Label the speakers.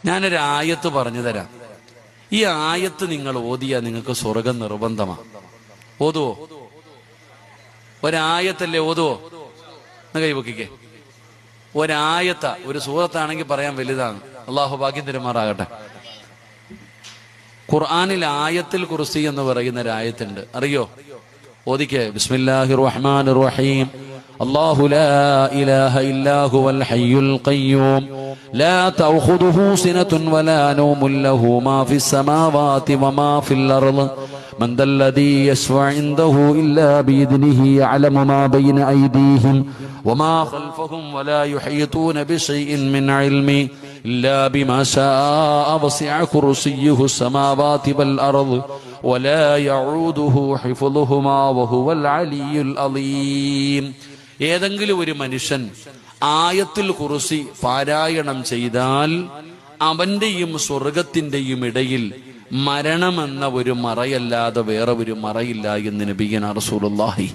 Speaker 1: ഞാനൊരു ആയത്ത് പറഞ്ഞു തരാം. ഈ ആയത്ത് നിങ്ങൾ ഓതിയാ നിങ്ങൾക്ക് സ്വർഗം നിർബന്ധമാണ്. ഓതുവോ? ഒരായത്തല്ലേ ഓതുവോ? എന്ന് കൈവക്കിക്കേ. ഒരായത്ത, ഒരു സൂറത്താണെങ്കിൽ പറയാൻ വലുതാണ്. അള്ളാഹു ഭാഗ്യം തരുമാറാകട്ടെ. ഖുർആനിൽ ആയത്തുൽ കുർസി എന്ന് പറയുന്ന ഒരു ആയത്തുണ്ട്, അറിയോ? ഓദിക്കേ. ബിസ്മില്ലാഹിർ റഹ്മാനിർ റഹീം. അല്ലാഹു ലാ ഇലാഹ ഇല്ലാ ഹുവൽ ഹയ്യുൽ ഖയ്യൂം ലാ തഅഖുദുഹു സിനത്തുൻ വലാ നൗമുൻ ലഹു മാ ഫിസ് സമാവാതി വമാ ഫിൽ അർള് من ذا الذي يشفع عنده إلا بإذنه يعلم ما بين أيديهم وما خلفهم ولا يحيطون بشيء من علمه إلا بما شاء وسع كرسيه السماوات والأرض ولا يعوده حفظهما وهو العلي العظيم. ഏതെങ്കിലും ഒരു മനുഷ്യൻ ആയത്തുൽ കുർസി പാരായണം ചെയ്താൽ അവന്റെയും സ്വർഗത്തിന്റെയും ഇടയിൽ മരണമെന്ന ഒരു മറയല്ലാതെ വേറെ ഒരു മറയില്ല എന്ന് നബിയനാ റസൂലുള്ളാഹി.